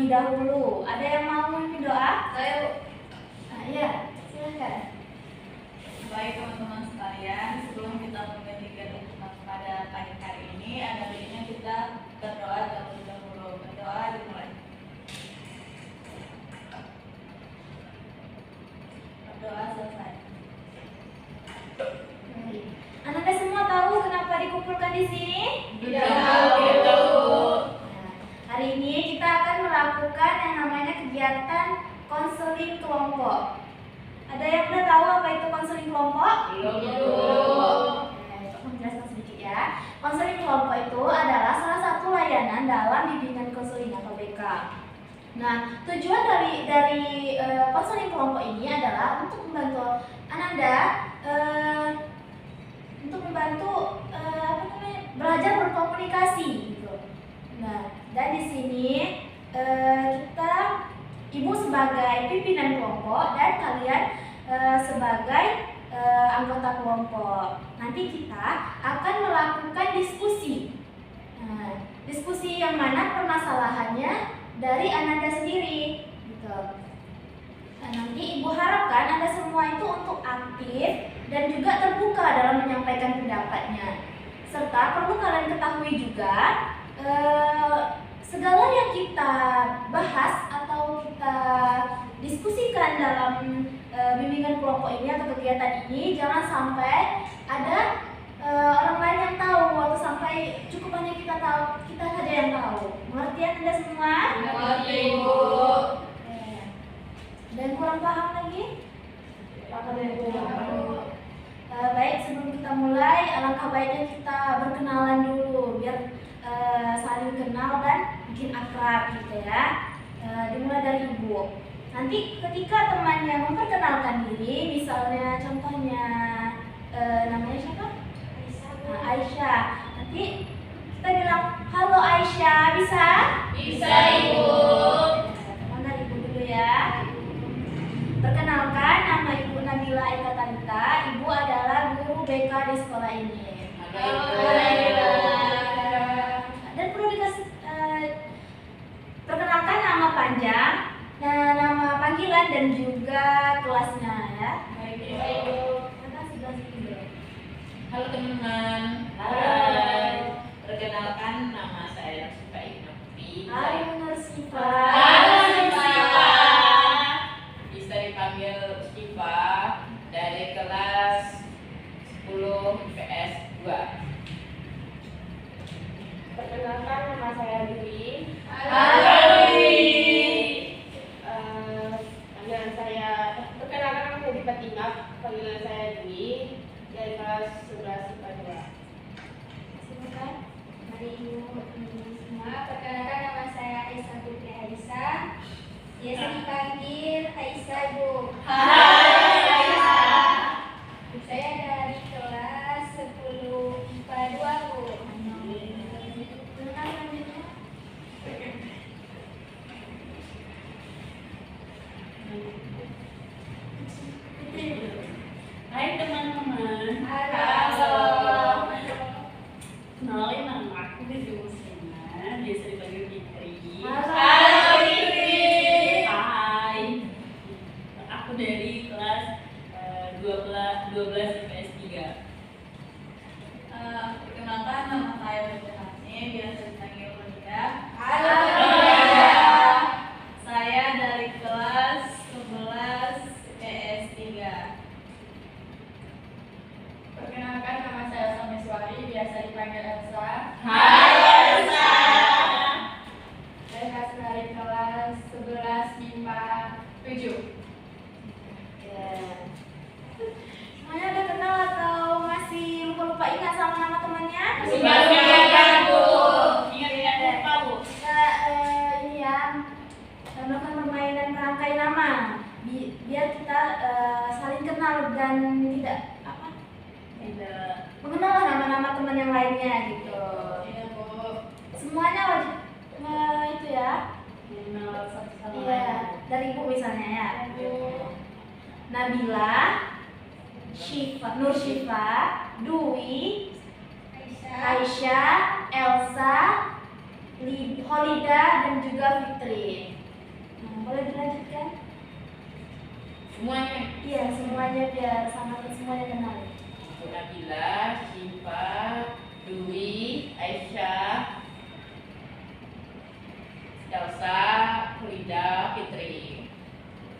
terlebih dahulu. Ada yang mau memimpin doa? Saya, Bu. Nah, iya, silakan. Baik teman-teman sekalian, sebelum kita membagikan pada pagi hari ini, ada baiknya kita berdoa terlebih dahulu. Berdoa dimulai. Berdoa selesai. Anda semua tahu kenapa dikumpulkan di sini? Tidak tahu. Nah, hari ini kita akan melakukan yang namanya kegiatan konseling kelompok. Ada yang udah tahu apa itu konseling kelompok? Belum. Aku menjelaskan sedikit ya. Konseling kelompok itu adalah salah satu layanan dalam bimbingan konseling atau BK. Nah, tujuan dari konseling kelompok ini adalah untuk membantu Ananda untuk membantu belajar berkomunikasi gitu. Nah, dan di sini Ibu sebagai pimpinan kelompok dan kalian sebagai anggota kelompok. Nanti kita akan melakukan diskusi. Nah, diskusi yang mana permasalahannya dari Ananda sendiri gitu. Nah, nanti Ibu harapkan Anda semua itu untuk aktif dan juga terbuka dalam menyampaikan pendapatnya. Serta perlu kalian ketahui juga segala yang kita bahas atau kita diskusikan dalam bimbingan kelompok ini atau kegiatan ini jangan sampai ada orang lain yang tahu atau sampai cukup hanya kita saja yang tahu. Mengerti Anda semua? Mengerti, Bu. Dan kurang paham lagi? Baik, sebelum kita mulai, alangkah baiknya kita berkenalan dulu biar saling kenal dan bikin akrab gitu ya. Dimulai dari Ibu. Nanti ketika temannya memperkenalkan diri, misalnya contohnya namanya siapa? Aisyah. Nanti kita bilang, halo Aisyah, bisa? Bisa, Ibu. Panggil Ibu dulu ya. Perkenalkan, nama Ibu Nabila Eka Talita. Ibu adalah guru BK di sekolah ini. Dan perlu dikasih perkenalkan nama panjang, nama panggilan dan juga kelasnya ya. Baik, Ibu. Makasih kelas Ibu. Halo teman-teman. Hai. Perkenalkan nama saya Siva Ignafi. Hai Nur Siva. Halo Siva. Bisa dipanggil Siva dari kelas 10 IPS 2. Perkenalkan, nama saya Dwi. Halo Dwi. Panggilan saya, perkenalkan nama saya Dipa Tingap. Panggilan saya Dwi dari kelas 11 IPA 2. Silakan. Mari Ibu semua. Perkenalkan, nama saya Aisyah Putri Aisyah. Biasa dipanggil Aisyah, Bu. Hai Aisyah. Saya dari kelas 10 IPA 2, Bu. Silakan lanjutnya. Hai teman-teman, Halo. kenalin nama aku Fitri Muslimah, biasa dipanggil Fitri. Halo Fitri. Hai, aku dari kelas 12 IPS 3. Perkenalkan, nama saya Bunda Hasni, biasa dipanggil Bunda. Halo. Saya dari kelas 11 IPS 3. Perkenalkan, nama saya Sameswari, biasa dipanggil Elsa. Hai Elsa. Saya dari kelas 11 IPA 7. Ya. Semuanya udah kenal atau masih lupa-lupa ingat sama nama temannya? Masih ingat, Bu. Ingat-ingat lupa Bu. Kita ini ya melakukan permainan merangkai nama biar kita saling kenal dan tidak mengenal lah nama-nama teman yang lainnya gitu. Iya, Bu. Semuanya wajib itu ya. Mengenal satu sama Iya, lain. dari Ibu misalnya ya. Nabila, Nur Syifa, Dwi, Aisyah, Elsa, Holida dan juga Fitri. Nah, boleh dilanjutkan? Semuanya. Iya, semuanya biar sama semuanya kenal. Nabila, Syifa, Dwi, Aisyah, Elsa, Frida, Fitri.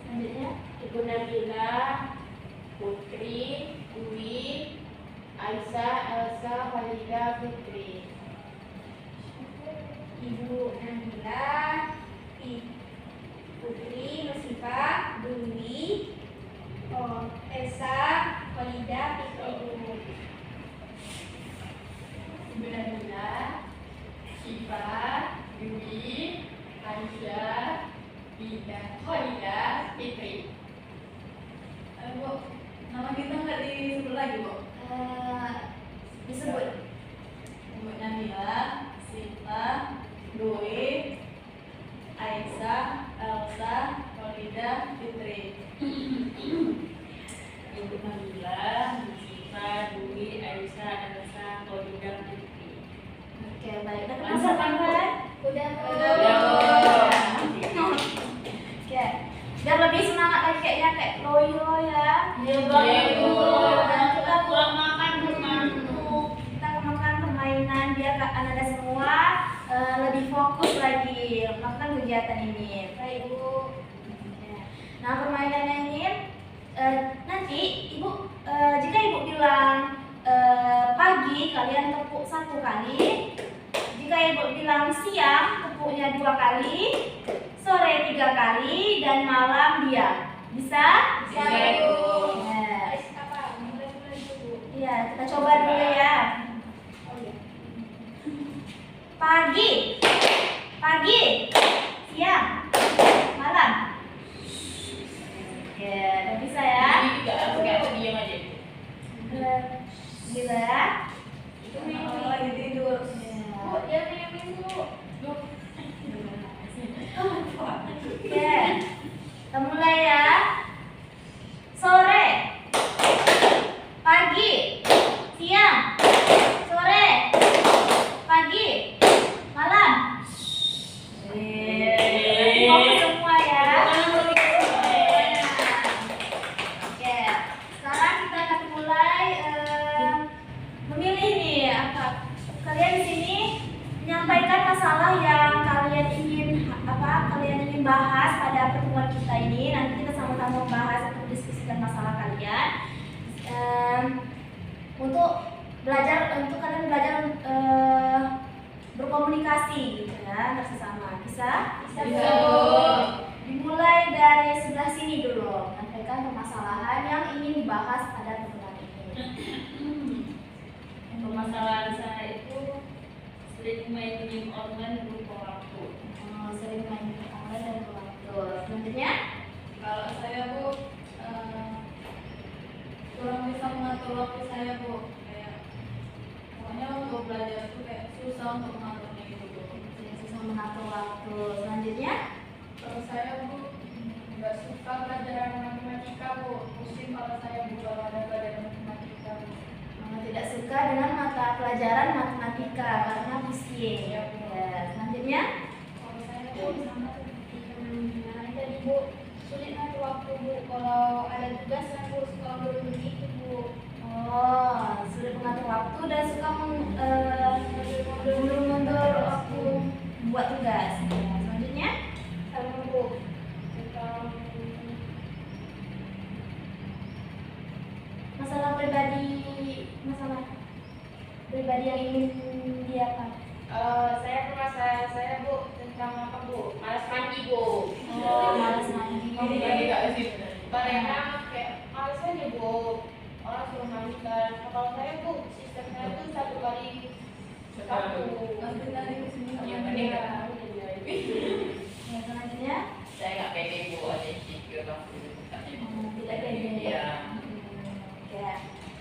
Selanjutnya, Ibu Nabila, Putri, Dwi, Aisyah, Elsa, Farida, Fitri. Ibu Nabila, Putri, Nusifah, Dwi, Elsa, Walida, Fitri dulu. Ibu Nabila, Syifa, Dwi, Aisyah, Farida, Fitri. Bu, nama kita nggak disebut lagi, Bu? disebut. Ibu Nabila, Sita, Dwi, Aisyah, Elsa, Walida, Fitri. Ibu Nabila, Syifa, Dwi, Aisyah, Elsa, Farida, Fitri. Oke, baik. Udah kenal kan? Udah, Oke. Biar lebih semangat lagi kayaknya kayak loyo ya. Iya, Dan kita kurang makan, belum ngantuk. kita makan permainan biar anak-anak semua lebih fokus lagi melakukan kegiatan ini. Baik, Bu. Nah, permainannya ini nanti ibu jika ibu bilang pagi kalian tepuk 1 kali, jika ibu bilang siang tepuknya 2 kali, sore 3 kali, dan malam diam. Bisa? Bisa, Bu. Nah, Apa? Mulai dulu. iya, kita coba dulu ya. Oh iya. Pagi, pagi, siang, malam. Oke, udah bisa ya. Ini juga harus kayak diam aja. Gila ya. Oh, lagi tidur. Bu, jangan main-main, Bu. Oke, kita mulai ya. Sore, pagi, siang, sore, pagi, malam. Fokus semua ya. Oke, sekarang kita akan mulai memilih nih apa kalian di sini menyampaikan masalah yang kalian ingin bahas pada pertemuan kita ini. Nanti kita sama-sama membahas atau diskusikan masalah kalian untuk kalian belajar berkomunikasi gitu ya antar sesama. Bisa? Bisa, Bu. Dimulai dari sebelah sini dulu, menyampaikan permasalahan yang ingin dibahas pada pertemuan ini. Permasalahan saya itu sering main game online lupa waktu. Sering main online dan waktu. Selanjutnya, Kalau saya, Bu, kurang bisa mengatur waktu saya, Bu. Kayak pokoknya untuk belajar tuh kayak susah untuk mengaturnya gitu, Bu. susah mengatur waktu. Selanjutnya, Kalau saya, Bu, nggak suka belajar matematika, Bu. Pusing kalau saya, Bu, kalau ada belajar matematika, Bu. tidak suka dengan mata pelajaran matematika karena pusing. Iya, Bu. Ya, selanjutnya, Kalau saya, Bu, sama seperti teman-teman tadi, Bu. Sulit ngatur waktu, Bu. Kalau ada tugas, saya harus sekolah dulu begitu, Bu. sulit mengatur waktu dan suka mundur-mundur waktu buat tugas. Ya, selanjutnya, Sama, Bu. masalah pribadi yang ingin diapakan. Saya permasalahan saya, Bu, tentang apa, Bu? Malas mandi, Bu. Malas mandi. Karena kayak malas aja, Bu. Orang suruh mandi kan. Kalau saya, Bu, sistem saya tuh 1 kali satu. Nanti tadi kesini sama Yang dia. penting Ya, selanjutnya, saya nggak pede, Bu, ada insecure waktu itu. tidak pede. Iya. Oke.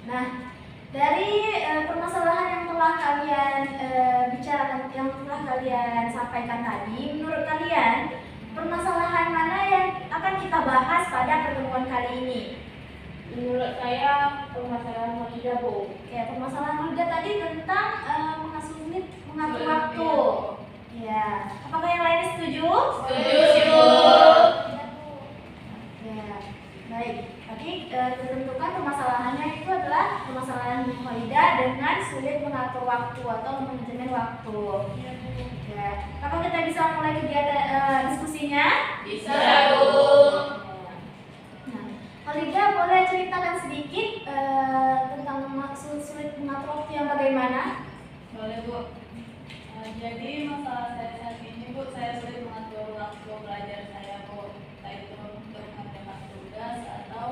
Nah, dari permasalahan yang telah kalian bicarakan, yang telah kalian sampaikan tadi, menurut kalian permasalahan mana yang akan kita bahas pada pertemuan kali ini? Menurut saya permasalahan Walida, Bu. Oke, permasalahan Hulda tadi tentang mengatur waktu. Ya, apakah yang lain setuju? Setuju. Ya, baik. Tapi ditentukan permasalahannya itu adalah permasalahan Hoida dengan sulit mengatur waktu atau manajemen waktu. Ya, apakah kita bisa mulai kegiatan diskusinya? Bisa, Bu. Nah, Hoida boleh ceritakan sedikit tentang maksud sulit mengatur waktu yang bagaimana? Boleh, Bu. Jadi masalah saya saat ini, Bu, saya sulit mengatur waktu belajar saya, Bu. Entah itu untuk mengerjakan tugas atau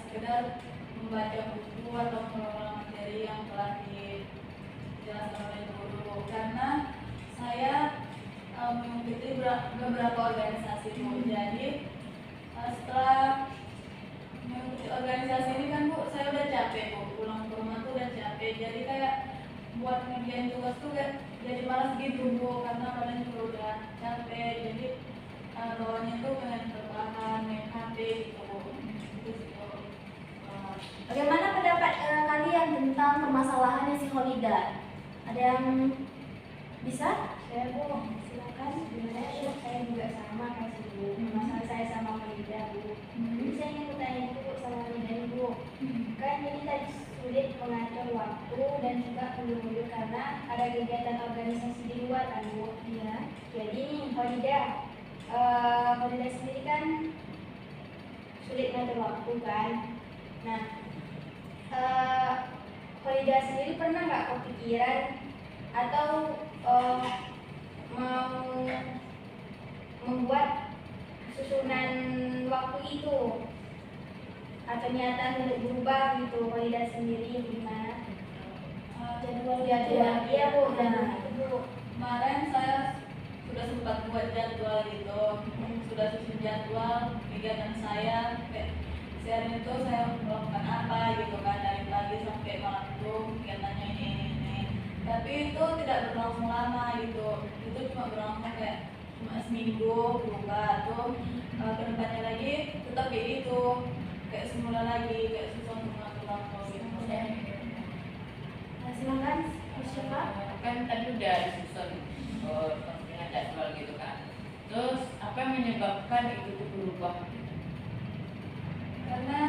sekedar membaca buku atau mengulang materi yang telah dijelaskan oleh guru. Karena saya mengikuti beberapa organisasi, Bu. Jadi setelah mengikuti organisasi ini kan, Bu, saya udah capek, Bu. Pulang ke rumah tuh udah capek. Jadi kayak buat ngerjain tugas tuh kayak jadi malas gitu, Bu, karena badan juga udah capek. Jadi bawaannya tuh pengen bertahan main HP gitu, Bu. Gitu sih, Bu. Bagaimana pendapat kalian tentang permasalahannya si Hoida? Ada yang bisa? Saya Bu, silakan. Sebenarnya saya juga sama kayak si Bu. Masalah saya sama Hoida, Bu. Jadi saya ingin bertanya Bu sama Hoida nih, Bu. Kan ini tadi sulit mengatur waktu dan juga mundur-mundur karena ada kegiatan organisasi di luar kan, Bu. Iya. Jadi nih Hoida, Hoida sendiri kan sulit mengatur waktu kan. Nah, Hoida sendiri pernah nggak kepikiran atau mau membuat susunan waktu itu atau niatan untuk berubah gitu? Hoida sendiri gimana? Jadwal Iya Bu, jadwal itu Bu. Kemarin saya sudah sempat buat jadwal gitu, sudah susun jadwal kegiatan saya. Kayak sehari itu saya melakukan apa gitu kan, dari pagi sampai malam tuh kegiatannya ini. Tapi itu tidak berlangsung lama gitu, itu cuma berlangsung kayak cuma seminggu berubah tuh. Kedepannya lagi tetap kayak gitu, kayak semula lagi, kayak susah untuk mengatur waktu gitu. Silakan, siapa? Kan tadi udah disusun dengan jadwal gitu kan. Terus apa yang menyebabkan itu tuh berubah? Karena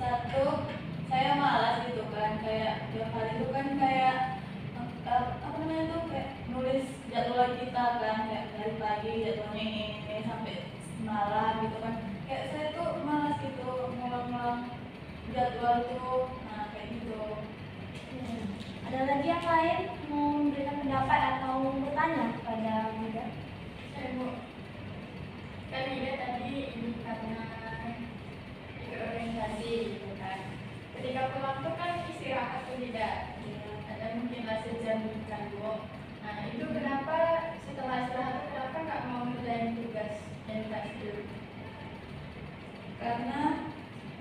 satu, saya malas gitu kan, kayak tiap hari itu kan kayak apa namanya tuh kayak nulis jadwal kita kan, kayak dari pagi jadwalnya ini sampai malam gitu kan. Kayak saya tuh malas gitu ngulang-ngulang jadwal tuh, nah kayak gitu. Ada lagi yang lain mau memberikan pendapat atau bertanya kepada Hoida? Saya Bu, kan Ida tadi ini karena ikut organisasi gitu kan. Ketika pulang tuh kan istirahat tuh tidak, ada mungkinlah sejam kan Bu. Nah itu kenapa setelah istirahat tuh kenapa nggak mau ngerjain tugas yang dikasih? Karena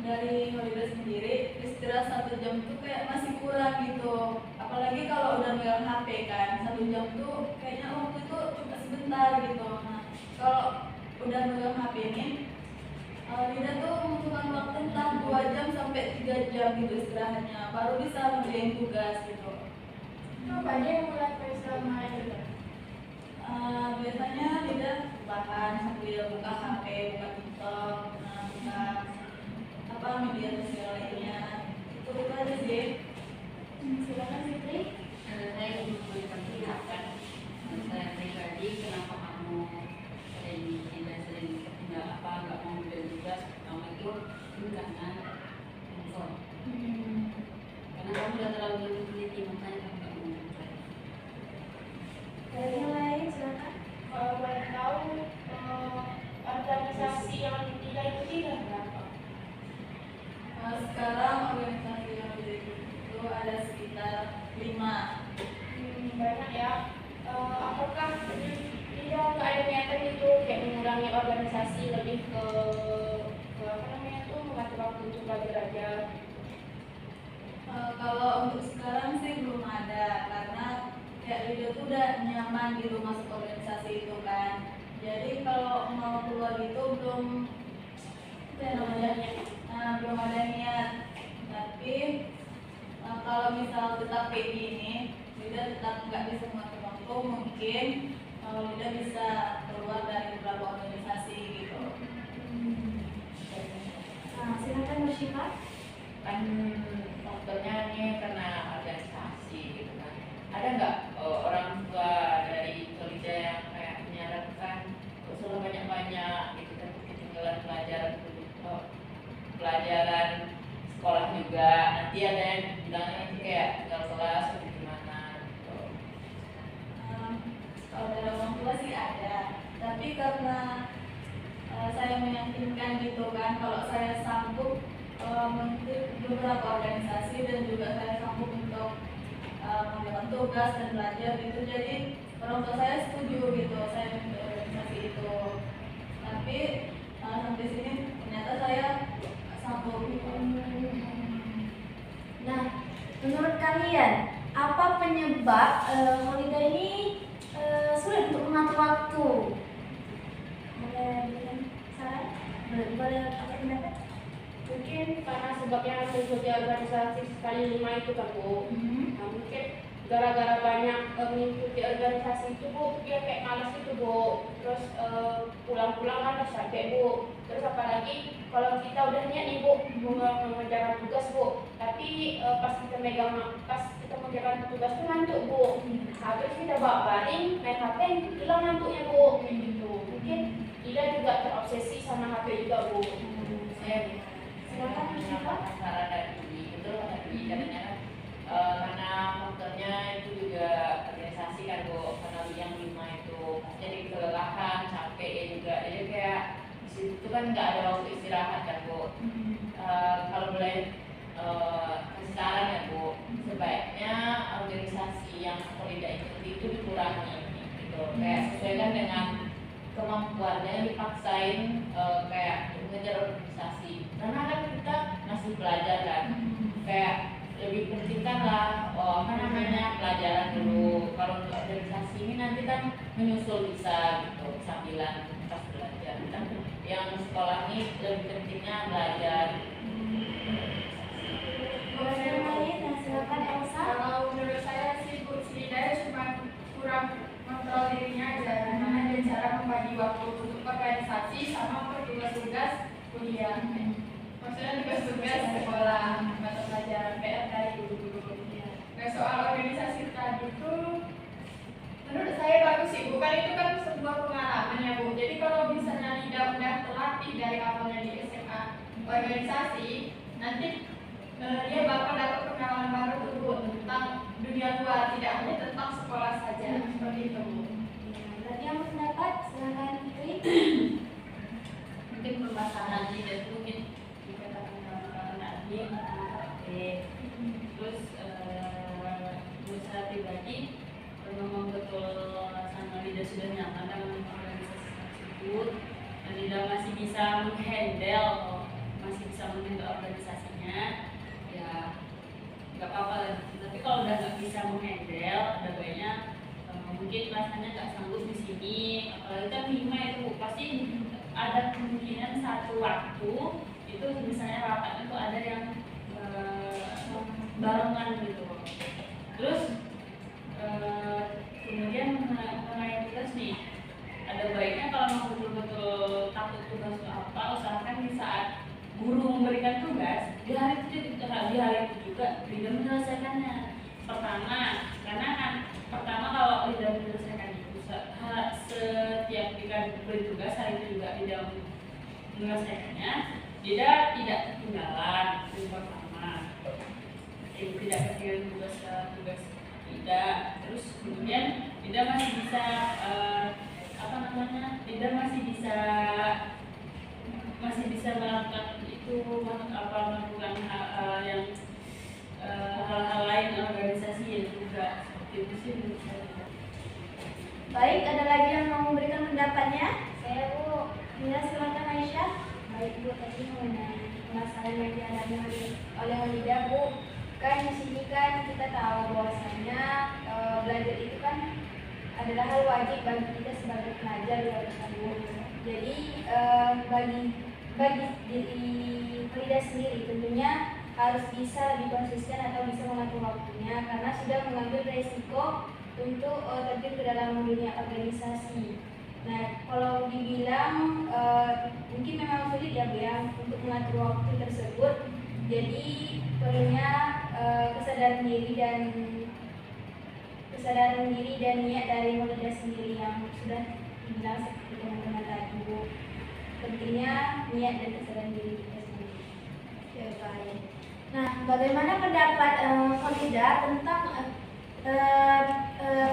dari Hoida sendiri istirahat 1 jam tuh kayak masih kurang gitu, apalagi kalau udah megang HP kan, 1 jam tuh kayaknya waktu itu cuma sebentar gitu. Nah kalau udah megang HP ini Hoida tuh membutuhkan waktu entah 2 jam sampai 3 jam gitu istirahatnya, baru bisa ngerjain tugas gitu. Itu apa aja yang melakukan selama itu? Biasanya Hoida bahan sambil buka HP, buka TikTok, buka apa media sosial lainnya, itu aja sih. Silakan Fitri. Saya ingin mempertanyakan saya pribadi, kenapa kamu sering apa nggak mau belajar tugas? Pertama itu karena handphone. Karena kamu udah terlalu meneliti, makanya kamu nggak mau belajar. Ada yang lain silakan. Kalau boleh tahu organisasi yang tidak ikuti dan berapa? Sekarang organisasi yang itu ada sekitar 5. Banyak ya. Apakah tidak ada niatan itu kayak mengurangi organisasi lebih ke apa namanya tuh mengatur waktu untuk belajar aja? Kalau untuk sekarang sih belum ada, karena kayak Lido tuh udah nyaman gitu masuk organisasi itu kan. Jadi kalau mau keluar gitu belum belum ada niat. Tapi kalau misal tetap kayak gini, Lido tetap nggak bisa mengatur waktu itu mungkin Lida bisa keluar dari beberapa organisasi gitu. Nah, silakan Mursyifa. Kan faktornya ini karena organisasi gitu kan. Ada nggak orang tua dari Solida yang kayak menyarankan usul banyak-banyak gitu kan, ketinggalan pelajaran sekolah juga, nanti ada yang bilangnya itu kayak tinggal kelas atau gimana gitu. Kalau dari orang tua sih ada, tapi karena saya meyakinkan gitu kan, kalau saya sanggup mengikuti beberapa organisasi dan juga saya sanggup untuk menjalankan tugas dan belajar gitu, jadi orang tua saya setuju gitu saya mengikuti organisasi itu. Tapi sampai sini ternyata saya sanggup gitu. Nah, menurut kalian apa penyebab Solida ini sulit untuk mengatur waktu? Boleh berikan saran? Boleh apa pendapat? Mungkin karena sebabnya mengikuti organisasi sekali 5 itu kan Bu. Nah, mungkin gara-gara banyak mengikuti organisasi itu Bu, dia kayak malas itu Bu. Terus pulang-pulang kan udah capek Bu. Terus apalagi kalau kita udah niat nih Bu mengerjakan tugas Bu, tapi pas kita mengerjakan tugas itu ngantuk Bu. Habis kita baring main HP, hilang ngantuknya Bu. Kayak gitu. Mungkin Ida juga terobsesi sama HP juga Bu. Saya Silakan Mursyifa. saran dari betul tadi katanya kan karena faktornya itu juga organisasi kan Bu, karena yang 5 itu jadi kelelahan, capek ya juga, jadi kayak di situ kan nggak ada waktu istirahat kan Bu. Kalau boleh kasih saran ya Bu, sebaiknya organisasi yang Solida itu dikurangi gitu, kayak sesuaikan dengan kemampuannya, dipaksain kayak mengejar organisasi, karena kan kita masih belajar kan, kayak lebih pentingkan lah pelajaran dulu. Kalau untuk organisasi ini nanti kan menyusul bisa gitu sambilan pas belajar kan, yang sekolah ini lebih pentingnya belajar. Boleh yang lain? Nah, silakan Elsa. Kalau menurut saya sih Bu, Solida cuma kurang kontrol dirinya aja, karena dia cara membagi waktu untuk organisasi sama untuk tugas-tugas kuliah. Maksudnya tugas-tugas sekolah, mata pelajaran PR dari dulu. Nah, soal organisasi tadi itu menurut saya bagus sih, bukan itu kan sebuah pengalaman ya Bu. Jadi kalau misalnya Lida udah terlatih dari awalnya di SMA organisasi, nanti dia bakal dapat pengalaman baru tuh Bu, tentang dunia luar, tidak hanya tentang sekolah saja. Seperti itu Bu. Berarti yang pendapat silakan Fitri. Mungkin permasalahan tidak mungkin dikatakan kawan-kawan adik terus usaha pribadi memang betul sama Lida sudah nyaman dengan organisasi tersebut dan Lida masih bisa menghandle organisasinya, ya nggak apa-apa lah. Tapi kalau udah nggak bisa menghandle, ada baiknya mungkin rasanya nggak sanggup di sini, apalagi kan 5 itu pasti ada kemungkinan satu waktu itu misalnya rapat itu ada yang barengan gitu. Terus kemudian mengenai tugas nih, ada baiknya kalau mau betul-betul takut tugas itu apa, usahakan di saat guru memberikan tugas di hari itu juga Lida menyelesaikannya. Pertama, karena kan kalau Lida menyelesaikan itu setiap diberi tugas hari itu juga Lida menyelesaikannya, Lida tidak ketinggalan. Yang pertama, tidak ketinggalan tugas Lida. Terus kemudian Lida masih bisa Lida masih bisa melakukan itu, melakukan hal-hal lain organisasi yang juga seperti itu sih menurut saya. Baik, ada lagi yang mau memberikan pendapatnya? Saya Bu, Ya, silakan Aisyah. baik Bu, tadi mengenai masalah yang dihadapi oleh Lida Bu, kan di sini kan kita tahu bahwasanya belajar itu kan adalah hal wajib bagi kita sebagai pelajar ya Bu. Jadi bagi diri Lida sendiri tentunya harus bisa lebih konsisten atau bisa mengatur waktunya, karena sudah mengambil resiko untuk terjun ke dalam dunia organisasi. Nah, kalau dibilang mungkin memang sulit ya Bu ya untuk mengatur waktu tersebut. Jadi perlunya kesadaran diri dan niat dari Maulida sendiri yang sudah dibilang seperti teman-teman tadi Bu. Pentingnya niat dan kesadaran diri kita sendiri. Oke, baik. Nah, bagaimana pendapat Maulida tentang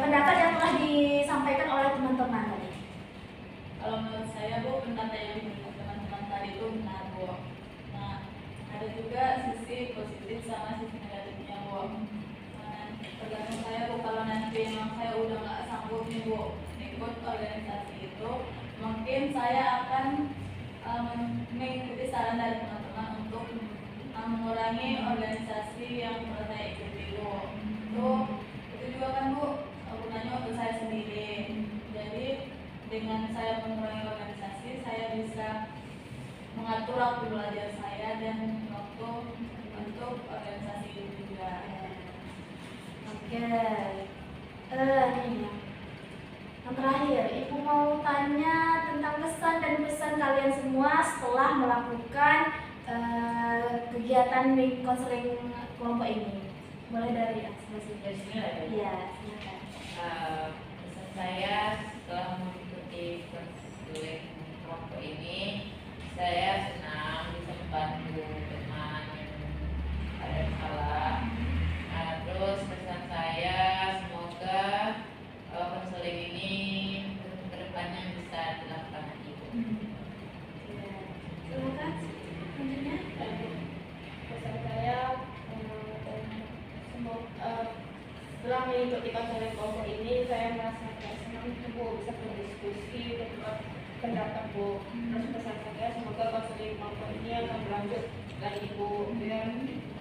pendapat yang telah disampaikan oleh teman-teman tadi? Kalau menurut saya Bu, pendapat yang disampaikan teman-teman tadi itu benar Bu. Nah, ada juga sisi positif sama sisi negatifnya Bu. Nah, tergantung saya Bu, kalau nanti memang saya udah nggak sanggup nih Bu ikut organisasi itu, mungkin saya akan mengikuti saran dari teman-teman untuk mengurangi organisasi yang pernah saya ikuti Bu. Itu juga kan Bu gunanya untuk saya sendiri. Jadi dengan saya mengurangi organisasi, saya bisa mengatur waktu belajar saya dan waktu untuk organisasi itu juga. Oke. Nih, yang terakhir, Ibu mau tanya tentang kesan dan pesan kalian semua setelah melakukan kegiatan di konseling kelompok ini. Mulai dari Dari sini lah ya. Iya, silakan. Pesan saya setelah mengikuti konseling kelompok ini, saya senang bisa membantu teman yang ada salah. Terus pesan saya semoga konseling ini kedepannya bisa dilakukan lagi. Silakan. Selanjutnya. Pesan saya setelah mengikuti konseling kelompok ini, saya merasa senang Bu bisa berdiskusi bertukar pendapat Bu. Terus pesan saya semoga konseling kelompok ini akan berlanjut lagi Bu, biar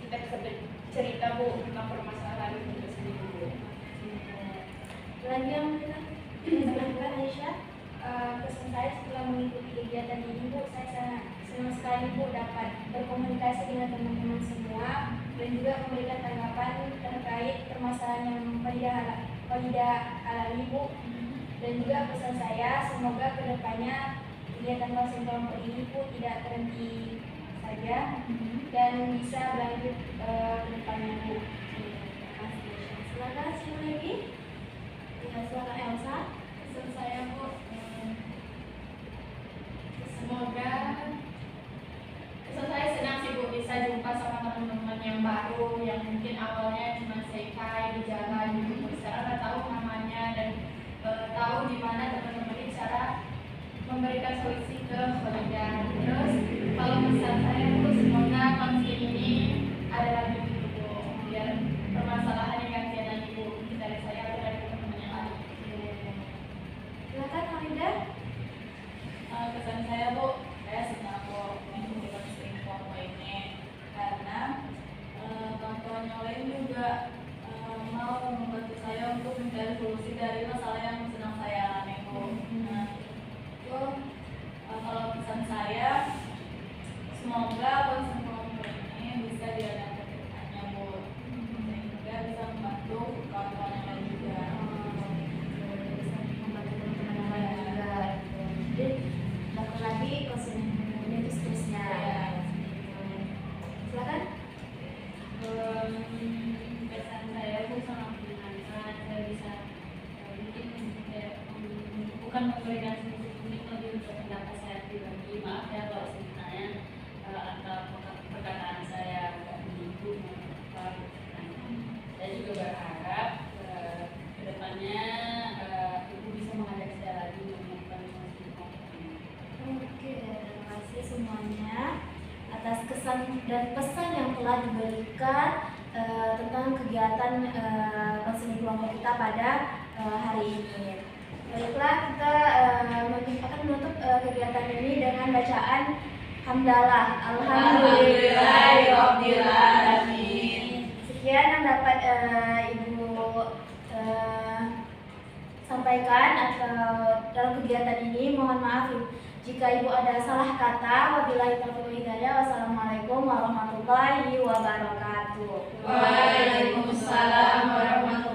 kita bisa bercerita Bu tentang permasalahan itu sendiri Bu. Lagi yang silakan Aisyah. Pesan saya setelah mengikuti kegiatan ini Bu, saya sangat senang sekali Bu dapat berkomunikasi dengan teman-teman semua dan juga memberikan tanggapan terkait permasalahan yang Maulida alami Bu. Dan juga pesan saya semoga kedepannya kegiatan konseling kelompok ini Bu tidak terhenti saja dan bisa berlanjut ke depannya Bu. Silakan siapa lagi? Ya, silakan Elsa. Pesan saya Bu, semoga saya senang sih Bu bisa jumpa sama teman-teman yang baru yang mungkin awalnya cuma say hi di jalan gitu. Sekarang udah tahu namanya dan tahu di mana teman-teman ini cara memberikan solusi ke Maulida. Terus kalau pesan saya Bu, semoga konseling ini ada lagi gitu Bu, biar permasalahan yang gantian lagi Bu, mungkin dari saya atau dari teman-teman yang lain. Silakan Maulida. Pesan saya Bu, saya senang Bu mengikuti konseling kelompok ini karena kawan-kawan yang lain juga mau membantu saya untuk mencari solusi dari masalah yang sedang saya alami Bu. Nah, itu kalau pesan saya semoga konseling kelompok ini bisa diadakan ke depannya Bu, sehingga bisa membantu kawan-kawan yang lain juga. Lakukan lagi konseling itu seterusnya. Silakan. Pesan saya Bu sangat menyenangkan, saya bisa mungkin bukan memberikan solusi tapi untuk pendapat saya pribadi. Maaf ya kalau sebenarnya atau perkataan saya agak menyinggung atau apa. Saya juga berharap kedepannya Ibu bisa mengajak saya lagi untuk melakukan konseling kelompok ini. Oke, terima kasih semuanya atas kesan dan pesan yang telah diberikan tentang kegiatan konseling kelompok kita pada hari ini. Baiklah, kita akan menutup kegiatan ini dengan bacaan hamdalah. Alhamdulillahirabbil alamin. Sekian yang dapat Ibu sampaikan atau dalam kegiatan ini. Mohon maaf jika Ibu ada salah kata. Wabillahi taufiq wal hidayah. Wassalamualaikum warahmatullahi wabarakatuh. Waalaikumsalam warahmatullahi